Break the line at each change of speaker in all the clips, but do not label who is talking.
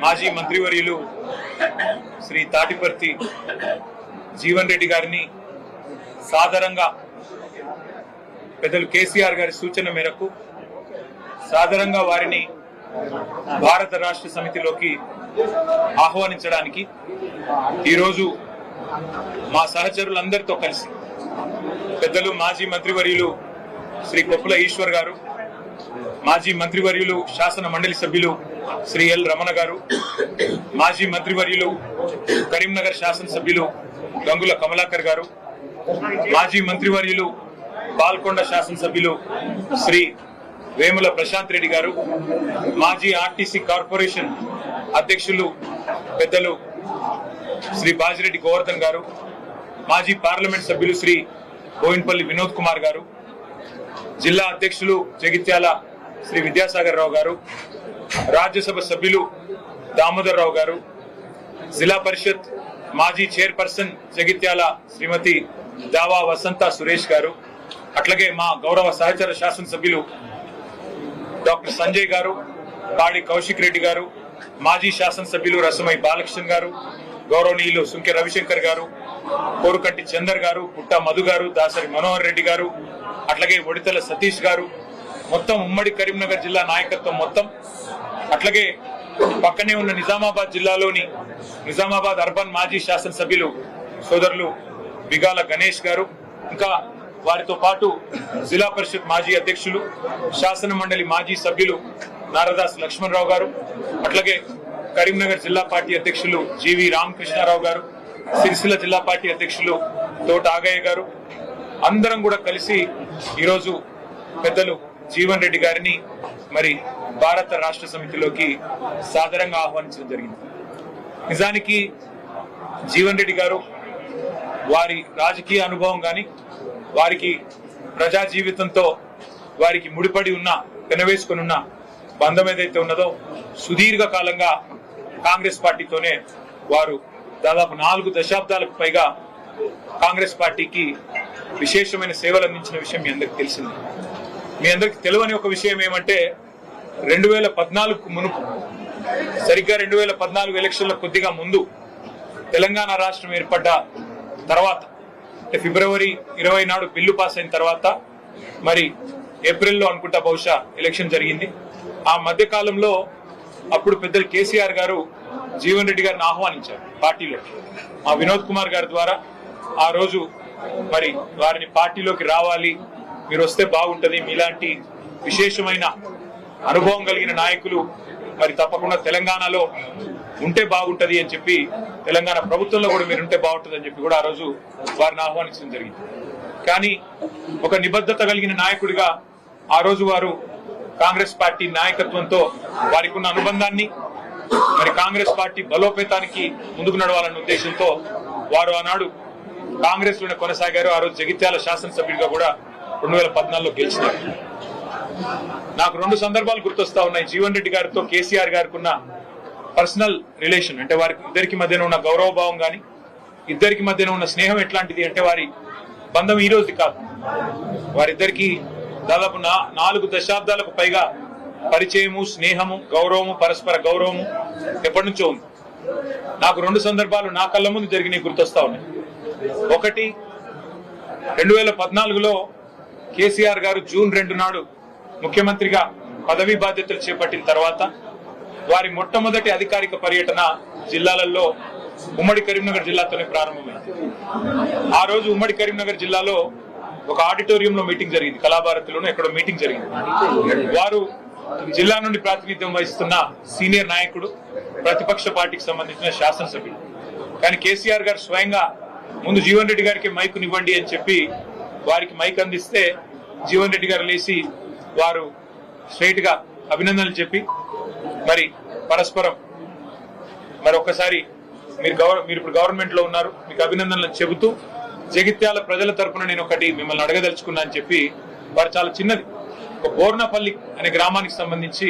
మాజీ మంత్రివర్యులు శ్రీ తాటిపర్తి జీవన్ రెడ్డి గారిని సాదరంగా పెద్దలు కేసీఆర్ గారి సూచన మేరకు సాదరంగా వారిని భారత రాష్ట్ర సమితిలోకి ఆహ్వానించడానికి ఈరోజు మా సహచరులందరితో కలిసి పెద్దలు మాజీ మంత్రివర్యులు శ్రీ కొప్పుల ఈశ్వర్ గారు, మాజీ మంత్రివర్యులు శాసన మండలి సభ్యులు శ్రీ ఎల్ రమణ గారు, మాజీ మంత్రివర్యులు కరీంనగర్ శాసనసభ్యులు గంగుల కమలాకర్ గారు, మాజీ మంత్రివర్యులు పాల్కొండ శాసనసభ్యులు శ్రీ వేముల ప్రశాంత్ రెడ్డి గారు, మాజీ ఆర్టీసీ కార్పొరేషన్ అధ్యక్షులు పెద్దలు శ్రీ బాజిరెడ్డి గోవర్ధన్ గారు, మాజీ పార్లమెంట్ సభ్యులు శ్రీ బోయిన్పల్లి వినోద్ కుమార్ గారు, జిల్లా అధ్యక్షులు జగిత్యాల శ్రీ విద్యాసాగర్ రావు గారు, రాజ్యసభ సభ్యులు దామోదర్ రావు గారు, జిల్లా పరిషత్ మాజీ చైర్పర్సన్ జగిత్యాల శ్రీమతి దావా వసంత సురేష్ గారు, అట్లాగే మా గౌరవ సహచర శాసనసభ్యులు డాక్టర్ సంజయ్ గారు, పాడి కౌశిక్ రెడ్డి గారు, మాజీ శాసనసభ్యులు రసమై బాలకృష్ణ గారు, గౌరవనీయులు సుంకె రవిశంకర్ గారు, కోరుకంటి చందర్ గారు, పుట్ట మధు గారు, దాసరి మనోహర్ రెడ్డి గారు, అట్లాగే ఒడితల సతీష్ గారు, మొత్తం ఉమ్మడి కరీంనగర్ జిల్లా నాయకత్వం మొత్తం, అట్లాగే పక్కనే ఉన్న నిజామాబాద్ జిల్లాలోని నిజామాబాద్ అర్బన్ మాజీ శాసనసభ్యులు సోదరులు బిగాల గణేష్ గారు, ఇంకా వారితో పాటు జిల్లా పరిషత్ మాజీ అధ్యక్షులు శాసన మండలి మాజీ సభ్యులు నారదాస్ లక్ష్మణరావు గారు, అట్లాగే కరీంనగర్ జిల్లా పార్టీ అధ్యక్షులు జీవి రామకృష్ణారావు గారు, సిరిసిల్ల జిల్లా పార్టీ అధ్యక్షులు తోట ఆగయ్య గారు, అందరం కూడా కలిసి ఈరోజు పెద్దలు జీవన్ రెడ్డి గారిని మరి భారత రాష్ట్ర సమితిలోకి సాదరంగా ఆహ్వానించడం జరిగింది. నిజానికి జీవన్ రెడ్డి గారు వారి రాజకీయ అనుభవం గాని, వారికి ప్రజా జీవితంతో వారికి ముడిపడి ఉన్న పెనవేసుకుని ఉన్న బంధం ఏదైతే ఉన్నదో సుదీర్ఘ కాలంగా కాంగ్రెస్ పార్టీతోనే వారు దాదాపు 4 దశాబ్దాలకు పైగా కాంగ్రెస్ పార్టీకి విశేషమైన సేవలు అందించిన విషయం మీ అందరికి తెలిసింది. మీ అందరికి తెలియని ఒక విషయం ఏమంటే 2014 మునుపు, సరిగ్గా 2014 ఎలక్షన్ల కొద్దిగా ముందు తెలంగాణ రాష్ట్రం ఏర్పడ్డ తర్వాత, అంటే ఫిబ్రవరి 20 నాడు బిల్లు పాస్ అయిన తర్వాత మరి ఏప్రిల్లో అనుకుంటా బహుశా ఎలక్షన్ జరిగింది. ఆ మధ్య కాలంలో అప్పుడు పెద్దలు కేసీఆర్ గారు జీవన్ రెడ్డి గారిని ఆహ్వానించారు పార్టీలో. మా వినోద్ కుమార్ గారి ద్వారా ఆ రోజు మరి వారిని పార్టీలోకి రావాలి, మీరు వస్తే బాగుంటది, మీలాంటి విశేషమైన అనుభవం కలిగిన నాయకులు మరి తప్పకుండా తెలంగాణలో ఉంటే బాగుంటది అని చెప్పి, తెలంగాణ ప్రభుత్వంలో కూడా మీరు ఉంటే బాగుంటుంది అని చెప్పి కూడా ఆ రోజు వారిని ఆహ్వానించడం జరిగింది. కానీ ఒక నిబద్ధత కలిగిన నాయకుడిగా ఆ రోజు వారు కాంగ్రెస్ పార్టీ నాయకత్వంతో వారికి ఉన్న అనుబంధాన్ని, మరి కాంగ్రెస్ పార్టీ బలోపేతానికి ముందుకు నడవాలన్న ఉద్దేశంతో వారు ఆనాడు కాంగ్రెస్ లోనే కొనసాగారు. ఆ రోజు జగిత్యాల శాసనసభ్యుడిగా కూడా 2014లో గెలిచినారు. నాకు 2 సందర్భాలు గుర్తొస్తా ఉన్నాయి. జీవన్ రెడ్డి గారితో కేసీఆర్ గారికి ఉన్న పర్సనల్ రిలేషన్, అంటే వారికి ఇద్దరికి మధ్యన ఉన్న గౌరవభావం గాని, ఇద్దరికి మధ్యన ఉన్న స్నేహం ఎట్లాంటిది అంటే, వారి బంధం ఈ రోజుది కాదు. వారిద్దరికి దాదాపు 4 దశాబ్దాలకు పైగా పరిచయము, స్నేహము, గౌరవము, పరస్పర గౌరవము ఎప్పటి నుంచో ఉంది. నాకు 2 సందర్భాలు నా కళ్ళ ముందు జరిగినాయి గుర్తొస్తా ఉన్నాయి. ఒకటి 2014లో కేసీఆర్ గారు జూన్ 2 నాడు ముఖ్యమంత్రిగా పదవీ బాధ్యతలు చేపట్టిన తర్వాత వారి మొట్టమొదటి అధికారిక పర్యటన జిల్లాలలో ఉమ్మడి కరీంనగర్ జిల్లాతోనే ప్రారంభమైంది. ఆ రోజు ఉమ్మడి కరీంనగర్ జిల్లాలో ఒక ఆడిటోరియంలో మీటింగ్ జరిగింది, కళాభారతిలోనూ ఎక్కడో మీటింగ్ జరిగింది. వారు జిల్లా నుండి ప్రాతినిధ్యం వహిస్తున్న సీనియర్ నాయకుడు, ప్రతిపక్ష పార్టీకి సంబంధించిన శాసనసభ్యుడు. కానీ కేసీఆర్ గారు స్వయంగా ముందు జీవన్ రెడ్డి గారికి మైకునివ్వండి అని చెప్పి వారికి మైక్ అందిస్తే జీవన్ రెడ్డి గారు లేచి వారు స్ట్రైట్ గా అభినందనలు చెప్పి మరి పరస్పరం మరి ఒక్కసారి మీరు ఇప్పుడు గవర్నమెంట్ లో ఉన్నారు, మీకు అభినందనలు చెబుతూ జగిత్యాల ప్రజల తరపున నేను ఒకటి మిమ్మల్ని అడగదలుచుకున్నా అని చెప్పి వారు చాలా చిన్నది ఒక బోర్నపల్లి అనే గ్రామానికి సంబంధించి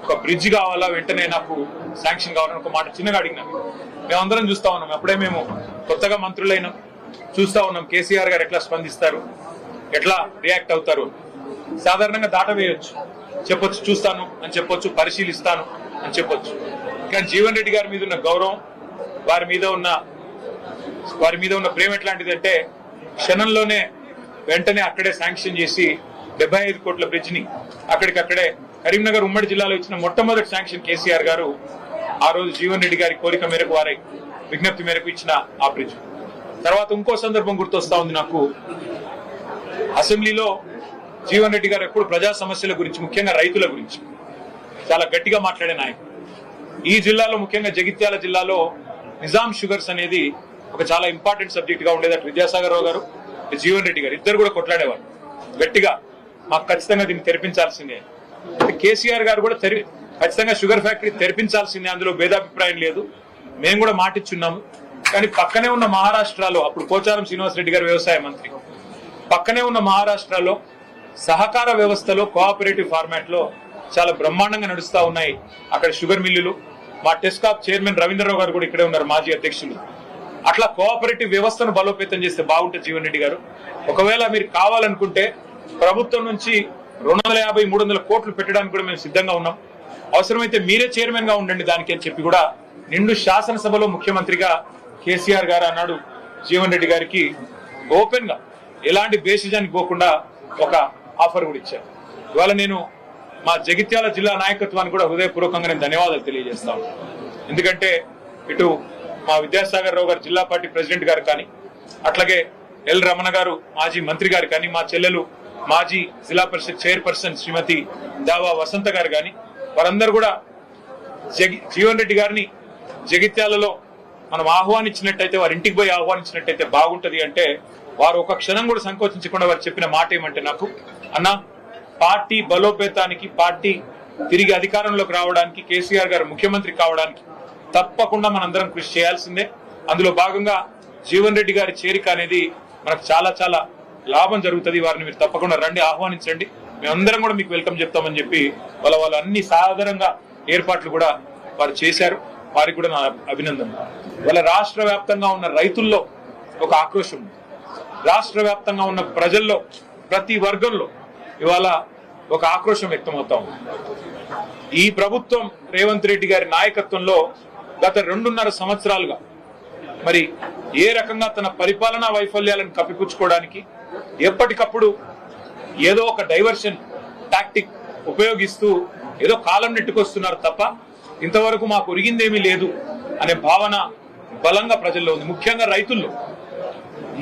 ఒక బ్రిడ్జ్ కావాలా, వెంటనే నాకు శాంక్షన్ కావాలని ఒక మాట చిన్నగా అడిగినాను. మేమందరం చూస్తా ఉన్నాం, అప్పుడే మేము కొత్తగా మంత్రులైనాం, చూస్తా ఉన్నాం కేసీఆర్ గారు ఎట్లా స్పందిస్తారు, ఎట్లా రియాక్ట్ అవుతారు. సాధారణంగా దాట వేయొచ్చు, చెప్పొచ్చు చూస్తాను అని చెప్పొచ్చు, పరిశీలిస్తాను అని చెప్పొచ్చు. కానీ జీవన్ రెడ్డి గారి మీద ఉన్న గౌరవం, వారి మీద ఉన్న ప్రేమ ఎట్లాంటిది అంటే క్షణంలోనే వెంటనే అక్కడే శాంక్షన్ చేసి 75 కోట్ల బ్రిడ్జ్ ని అక్కడికక్కడే కరీంనగర్ ఉమ్మడి జిల్లాలో ఇచ్చిన మొట్టమొదటి శాంక్షన్ కేసీఆర్ గారు ఆ రోజు జీవన్ రెడ్డి గారి కోరిక మేరకు, వారి విజ్ఞప్తి మేరకు ఇచ్చిన ఆ బ్రిడ్జ్. తర్వాత ఇంకో సందర్భం గుర్తొస్తా ఉంది నాకు. అసెంబ్లీలో జీవన్ రెడ్డి గారు ఎప్పుడు ప్రజా సమస్యల గురించి, ముఖ్యంగా రైతుల గురించి చాలా గట్టిగా మాట్లాడే నాయకుడు. ఈ జిల్లాలో ముఖ్యంగా జగిత్యాల జిల్లాలో నిజాం షుగర్స్ అనేది ఒక చాలా ఇంపార్టెంట్ సబ్జెక్ట్ గా ఉండేది. అటు విద్యాసాగర్ రావు గారు, జీవన్ రెడ్డి గారు ఇద్దరు కూడా కొట్లాడేవారు గట్టిగా, మాకు ఖచ్చితంగా దీన్ని తెరిపించాల్సిందే. కేసీఆర్ గారు కూడా ఖచ్చితంగా షుగర్ ఫ్యాక్టరీ తెరిపించాల్సిందే, అందులో భేదాభిప్రాయం లేదు, మేము కూడా మాటిచ్చున్నాము. కానీ పక్కనే ఉన్న మహారాష్ట్రలో, అప్పుడు పోచారం శ్రీనివాసరెడ్డి గారు వ్యవసాయ మంత్రి, పక్కనే ఉన్న మహారాష్ట్రలో సహకార వ్యవస్థలో కోఆపరేటివ్ ఫార్మాట్ లో చాలా బ్రహ్మాండంగా నడుస్తా ఉన్నాయి అక్కడ షుగర్ మిల్లులు. మా టెస్కాప్ చైర్మన్ రవీంద్రరావు గారు కూడా ఇక్కడే ఉన్నారు, మాజీ అధ్యక్షులు. అట్లా కోఆపరేటివ్ వ్యవస్థను బలోపేతం చేస్తే బాగుంటుంది జీవన్ రెడ్డి గారు. ఒకవేళ మీరు కావాలనుకుంటే ప్రభుత్వం నుంచి 250-300 కోట్లు పెట్టడానికి కూడా మేము సిద్ధంగా ఉన్నాం. అవసరమైతే మీరే చైర్మన్ గా ఉండండి దానికి అని చెప్పి కూడా నిండు శాసనసభలో ముఖ్యమంత్రిగా కేసీఆర్ గారు అన్నాడు జీవన్ రెడ్డి గారికి ఓపెన్ గా, ఎలాంటి బేసిజానికి పోకుండా ఒక ఆఫర్ కూడా ఇచ్చారు. ఇవాళ నేను మా జగిత్యాల జిల్లా నాయకత్వానికి కూడా హృదయపూర్వకంగా నేను ధన్యవాదాలు తెలియజేస్తాను. ఎందుకంటే ఇటు మా విద్యాసాగర్ రావు గారు జిల్లా పార్టీ ప్రెసిడెంట్ గారు కానీ, అట్లాగే ఎల్ రమణ గారు మాజీ మంత్రి గారు కానీ, మా చెల్లెలు మాజీ జిల్లా పరిషత్ చైర్పర్సన్ శ్రీమతి దావా వసంత గారు కానీ, వారందరూ కూడా జీవన్ రెడ్డి గారిని జగిత్యాలలో మనం ఆహ్వానించినట్టయితే, వారి ఇంటికి పోయి ఆహ్వానించినట్టయితే బాగుంటది అంటే వారు ఒక క్షణం కూడా సంకోచించకుండా వారు చెప్పిన మాట ఏమంటే, నాకు అన్న పార్టీ బలోపేతానికి, పార్టీ తిరిగి అధికారంలోకి రావడానికి, కేసీఆర్ గారు ముఖ్యమంత్రి కావడానికి తప్పకుండా మనందరం కృషి చేయాల్సిందే. అందులో భాగంగా జీవన్ రెడ్డి గారి చేరిక అనేది మనకు చాలా చాలా లాభం జరుగుతుంది. వారిని మీరు తప్పకుండా రండి, ఆహ్వానించండి, మేమందరం కూడా మీకు వెల్కమ్ చెప్తామని చెప్పి వాళ్ళు అన్ని సాధారణంగా ఏర్పాట్లు కూడా వారు చేశారు. వారికి కూడా నా అభినందన. వాళ్ళ రాష్ట్ర వ్యాప్తంగా ఉన్న రైతుల్లో ఒక ఆక్రోశం ఉంది, రాష్ట్ర వ్యాప్తంగా ఉన్న ప్రజల్లో ప్రతి వర్గంలో ఇవాళ ఒక ఆక్రోశం వ్యక్తమవుతా ఉంది. ఈ ప్రభుత్వం రేవంత్ రెడ్డి గారి నాయకత్వంలో గత 2.5 సంవత్సరాలుగా మరి ఏ రకంగా తన పరిపాలనా వైఫల్యాలను కప్పిపుచ్చుకోవడానికి ఎప్పటికప్పుడు ఏదో ఒక డైవర్షన్ టాక్టిక్ ఉపయోగిస్తూ ఏదో కాలం నెట్టుకొస్తున్నారు తప్ప ఇంతవరకు మాకు ఒరిగిందేమీ లేదు అనే భావన బలంగా ప్రజల్లో ఉంది. ముఖ్యంగా రైతుల్లో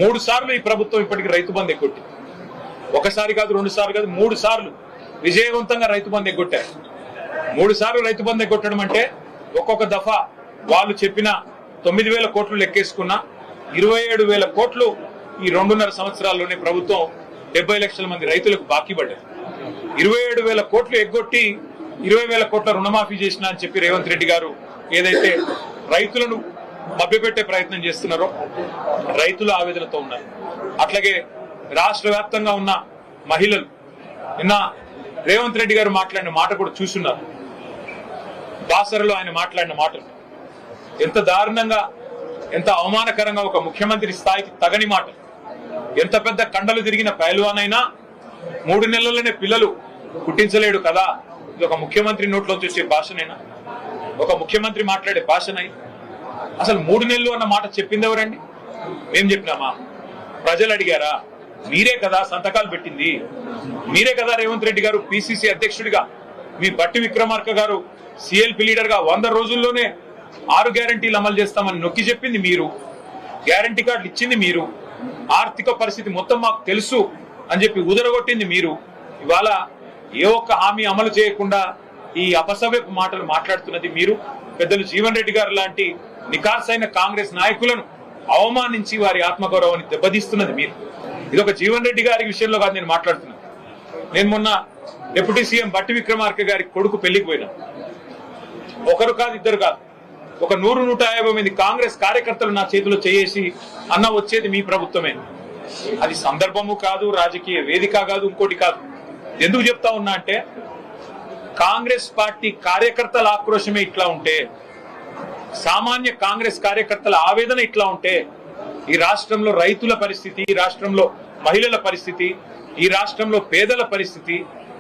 3 సార్లు ఈ ప్రభుత్వం ఇప్పటికీ రైతు బంధు ఎగ్గొట్టింది. ఒకసారి కాదు, 2 సార్లు కాదు, 3 సార్లు విజయవంతంగా రైతు బంధు ఎగ్గొట్టారు. 3 సార్లు రైతు బంధు ఎగ్గొట్టడం అంటే ఒక్కొక్క దఫా వాళ్ళు చెప్పిన 9,000 కోట్లు లెక్కేసుకున్న 27,000 కోట్లు ఈ 2.5 సంవత్సరాల్లోనే ప్రభుత్వం 70 లక్షల మంది రైతులకు బాకీ పడ్డారు. 27,000 కోట్లు ఎగ్గొట్టి 20,000 కోట్ల రుణమాఫీ చేసిన అని చెప్పి రేవంత్ రెడ్డి గారు ఏదైతే రైతులను మభ్యపెట్టే ప్రయత్నం చేస్తున్నారో రైతుల ఆవేదనతో ఉన్నారు. అట్లాగే రాష్ట్ర వ్యాప్తంగా ఉన్న మహిళలు నిన్న రేవంత్ రెడ్డి గారు మాట్లాడిన మాట కూడా చూస్తున్నారు. బాసరలో ఆయన మాట్లాడిన మాటలు ఎంత దారుణంగా, ఎంత అవమానకరంగా, ఒక ముఖ్యమంత్రి స్థాయికి తగని మాట. ఎంత పెద్ద కండలు తిరిగిన పైల్వానైనా 3 నెలల్లోనే పిల్లలు పుట్టించలేడు కదా, ఇది ఒక ముఖ్యమంత్రి నోట్లోంచి వచ్చే భాషనేనా? ఒక ముఖ్యమంత్రి మాట్లాడే భాషన ఇది? అసలు 3 నెలలు అన్న మాట చెప్పింది ఎవరండి? మేం చెప్పినామా? ప్రజలు అడిగారా? మీరే కదా సంతకాలు పెట్టింది, మీరే కదా రేవంత్ రెడ్డి గారు పిసిసి అధ్యక్షుడిగా, మీ బట్టి విక్రమార్క గారు సిఎల్పి లీడర్ గా 100 రోజుల్లోనే 6 గ్యారంటీలు అమలు చేస్తామని నొక్కి చెప్పింది మీరు, గ్యారంటీ కార్డులు ఇచ్చింది మీరు, ఆర్థిక పరిస్థితి మొత్తం మాకు తెలుసు అని చెప్పి ఉదరగొట్టింది మీరు. ఇవాళ ఏ ఒక్క హామీ అమలు చేయకుండా ఈ అపసవ్యపు మాటలు మాట్లాడుతున్నది మీరు. పెద్దలు జీవన్ రెడ్డి గారు లాంటి నికార్సైన కాంగ్రెస్ నాయకులను అవమానించి వారి ఆత్మగౌరవాన్ని దెబ్బతీస్తున్నది మీరు. ఇది ఒక జీవన్ రెడ్డి గారి విషయంలో కాదు నేను మాట్లాడుతున్నాను. నేను మొన్న డిప్యూటీ సీఎం బట్టి విక్రమార్క గారి కొడుకు పెళ్లికి పోయినా. ఒకరు కాదు, ఇద్దరు కాదు, ఒక 100-150 మంది కాంగ్రెస్ కార్యకర్తలు నా చేతిలో చేసి అన్న వచ్చేది మీ ప్రభుత్వమే. అది సందర్భము కాదు, రాజకీయ వేదిక కాదు, ఇంకోటి కాదు. ఎందుకు చెప్తా ఉన్నా అంటే కాంగ్రెస్ పార్టీ కార్యకర్తల ఆక్రోశమే ఇట్లా ఉంటే, సామాన్య కాంగ్రెస్ కార్యకర్తల ఆవేదన ఇట్లా ఉంటే, ఈ రాష్ట్రంలో రైతుల పరిస్థితి, ఈ రాష్ట్రంలో మహిళల పరిస్థితి, ఈ రాష్ట్రంలో పేదల పరిస్థితి,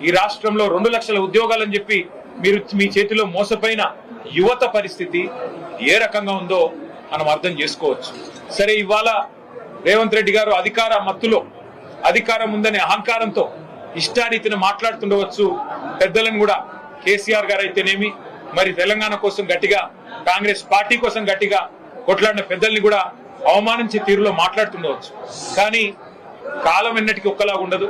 ఈ రాష్ట్రంలో 2 లక్షల ఉద్యోగాలని చెప్పి మీరు మీ చేతిలో మోసపోయిన యువత పరిస్థితి ఏ రకంగా ఉందో మనం అర్థం చేసుకోవచ్చు. సరే, ఇవాళ రేవంత్ రెడ్డి గారు అధికార మత్తులో, అధికారం ఉందనే అహంకారంతో ఇష్టారీతిన మాట్లాడుతుండవచ్చు. పెద్దలను కూడా కేసీఆర్ గారు అయితేనేమి, మరి తెలంగాణ కోసం గట్టిగా, కాంగ్రెస్ పార్టీ కోసం గట్టిగా కొట్లాడిన పెద్దల్ని కూడా అవమానించే తీరులో మాట్లాడుతుండవచ్చు. కానీ కాలం ఎన్నటికీ ఒక్కలాగా ఉండదు,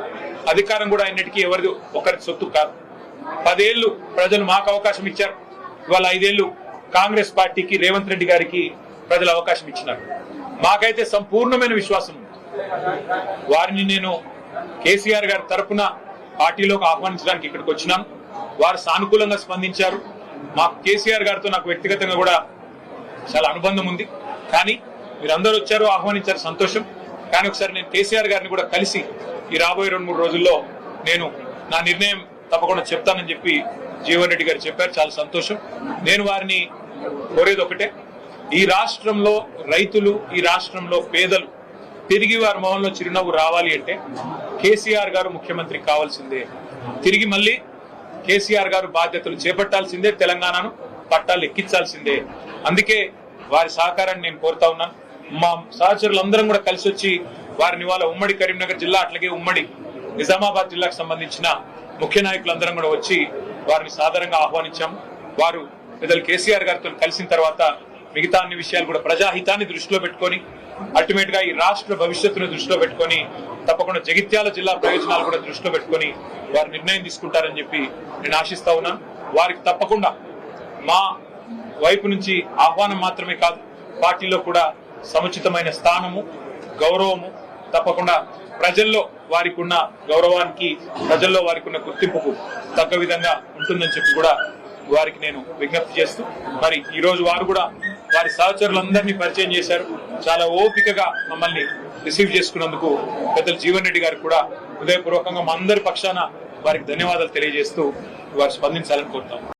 అధికారం కూడా ఎన్నటికీ ఎవరిది ఒకరి సొత్తు కాదు. 10 ఏళ్లు ప్రజలు మాకు అవకాశం ఇచ్చారు, ఇవాళ 5 ఏళ్లు కాంగ్రెస్ పార్టీకి, రేవంత్ రెడ్డి గారికి ప్రజలు అవకాశం ఇచ్చినారు. మాకైతే సంపూర్ణమైన విశ్వాసం ఉంది. వారిని నేను కేసీఆర్ గారి తరఫున పార్టీలోకి ఆహ్వానించడానికి ఇక్కడికి వచ్చినాను. వారు సానుకూలంగా స్పందించారు. మాకు కేసీఆర్ గారితో నాకు వ్యక్తిగతంగా కూడా చాలా అనుబంధం ఉంది. కానీ మీరందరూ వచ్చారు, ఆహ్వానించారు, సంతోషం. కానీ ఒకసారి నేను కేసీఆర్ గారిని కూడా కలిసి ఈ రాబోయే 2-3 రోజుల్లో నేను నా నిర్ణయం తప్పకుండా చెప్తానని చెప్పి జీవన్ రెడ్డి గారు చెప్పారు. చాలా సంతోషం. నేను వారిని కోరేది ఒకటే, ఈ రాష్ట్రంలో రైతులు, ఈ రాష్ట్రంలో పేదలు తిరిగి వారి మొహంలో చిరునవ్వు రావాలి అంటే కేసీఆర్ గారు ముఖ్యమంత్రి కావాల్సిందే. తిరిగి మళ్ళీ కేసీఆర్ గారు బాధ్యతలు చేపట్టాల్సిందే, తెలంగాణను పట్టాలు ఎక్కించాల్సిందే. అందుకే వారి సహకారాన్ని నేను కోరుతా ఉన్నాను. మా సహచరులందరం కూడా కలిసి వచ్చి వారిని ఇవాళ ఉమ్మడి కరీంనగర్ జిల్లా, అట్లాగే ఉమ్మడి నిజామాబాద్ జిల్లాకు సంబంధించిన ముఖ్య నాయకులందరం కూడా వచ్చి వారిని సాదరంగా ఆహ్వానించాము. వారు పెద్దలు కేసీఆర్ గారితో కలిసిన తర్వాత మిగతా అన్ని విషయాలు కూడా ప్రజాహితాన్ని దృష్టిలో పెట్టుకొని, అల్టిమేట్ గా ఈ రాష్ట్ర భవిష్యత్తును దృష్టిలో పెట్టుకొని, తప్పకుండా జగిత్యాల జిల్లా ప్రయోజనాలు కూడా దృష్టిలో పెట్టుకొని వారు నిర్ణయం తీసుకుంటారని చెప్పి నేను ఆశిస్తా ఉన్నాను. వారికి తప్పకుండా మా వైపు నుంచి ఆహ్వానం మాత్రమే కాదు, పార్టీలో కూడా సముచితమైన స్థానము, గౌరవము, తప్పకుండా ప్రజల్లో వారికి ఉన్న గౌరవానికి, ప్రజల్లో వారికి ఉన్న గుర్తింపుకు తగ్గ విధంగా ఉంటుందని చెప్పి కూడా వారికి నేను విజ్ఞప్తి చేస్తూ, మరి ఈ రోజు వారు కూడా వారి సహచరులందరినీ పరిచయం చేశారు. చాలా ఓపికగా మమ్మల్ని రిసీవ్ చేసుకున్నందుకు పెద్దలు జీవన్ రెడ్డి గారికి కూడా హృదయపూర్వకంగా మా అందరి పక్షాన వారికి ధన్యవాదాలు తెలియజేస్తూ వారు స్పందించాలని కోరుతాం.